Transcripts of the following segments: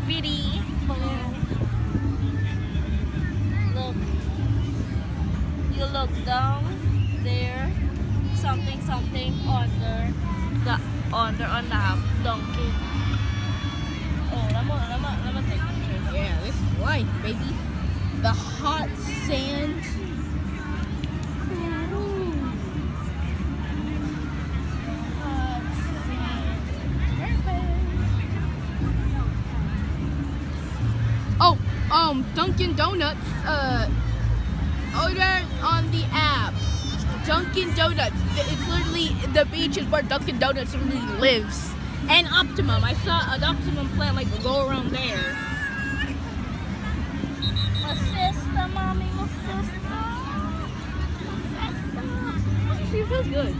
pretty. Look, you look down there, something under on the donkey. Oh, let me take pictures. Yeah, this is life, baby. The hot sand. Dunkin' Donuts, order on the app. Dunkin' Donuts. It's literally, the beach is where Dunkin' Donuts really lives. And Optimum. I saw an Optimum plant like go around there. My sister, mommy, my sister. She feels good.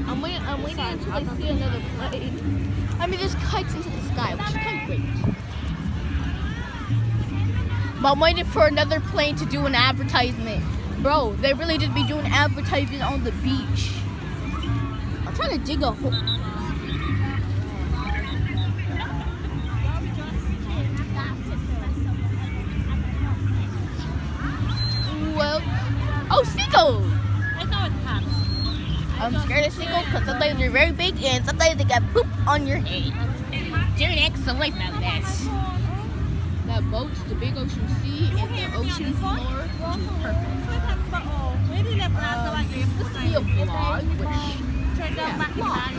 I'm waiting until I see another plane. I mean, there's kites into the sky, which is kind of great. But I'm waiting for another plane to do an advertisement. Bro, they really just be doing advertising on the beach. I'm trying to dig a hole. Well, oh, seagulls! I know it has. I'm scared of seagulls because sometimes they're very big and sometimes they got poop on your head. Dude, X away from this. That boat's the big ocean sea and the ocean floor, which is perfect. This to be a vlog, which, yeah, vlog.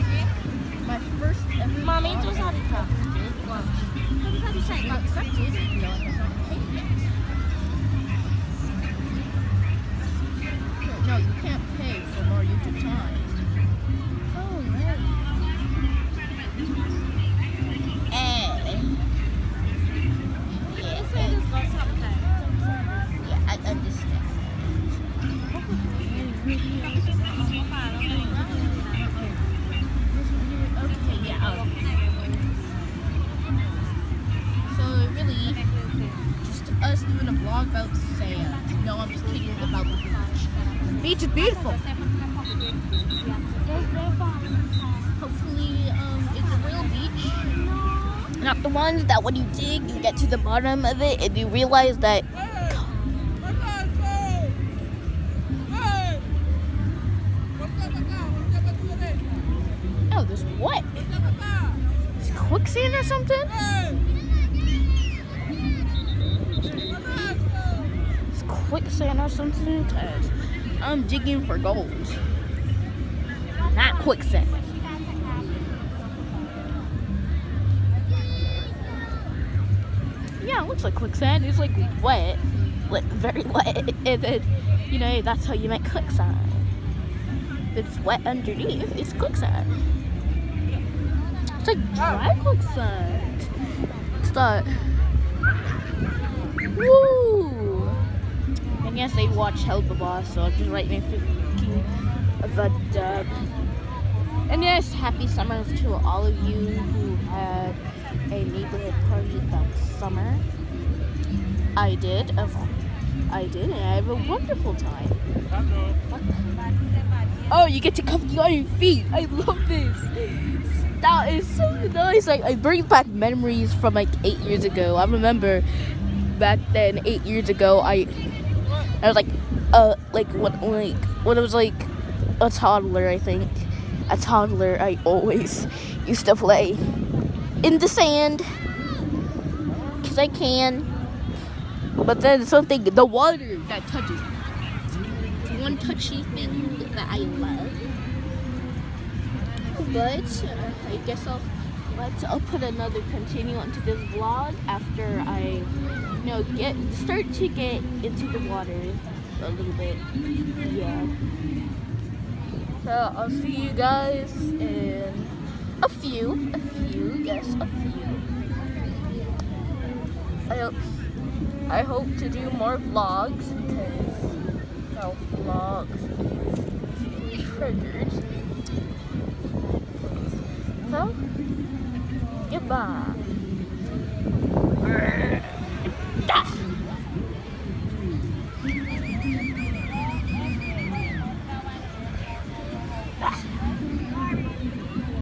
My first ever Mommy, vlog. just how to talk. Accepted. No, I have not paid yet. No, you can't pay for more YouTube time. Oh, no. Yeah, I understand. Okay, yeah. So really, just us doing a vlog about sand. No, I'm just kidding about the beach. The beach is beautiful. Hopefully, it's a real beach. Not the ones that when you dig, you get to the bottom of it and you realize that. Oh, there's what? Is it quicksand or something? It's quicksand or something? 'Cause I'm digging for gold. Not quicksand. Yeah, it looks like quicksand. It's like wet, very wet, and then, you know, that's how you make quicksand. It's wet underneath, it's quicksand. It's like dry quicksand. It's that. Woo! And yes, I watch Help Boss, so I'm just writing thinking of a dub. And yes, happy summer to all of you who had a neighborhood party that summer. I did, and I have a wonderful time. Oh, you get to come on your feet. I love this. That is so nice. Like, it brings back memories from like 8 years ago. I remember back then, 8 years ago, I was like when I was like a toddler, I think. A toddler, I always used to play in the sand, because I can. But then something, the water that touches. It's one touchy thing that I love. But I guess I'll put another continue onto this vlog after I, start to get into the water a little bit. Yeah. So I'll see you guys in a few. I hope to do more vlogs because vlogs triggers. So goodbye.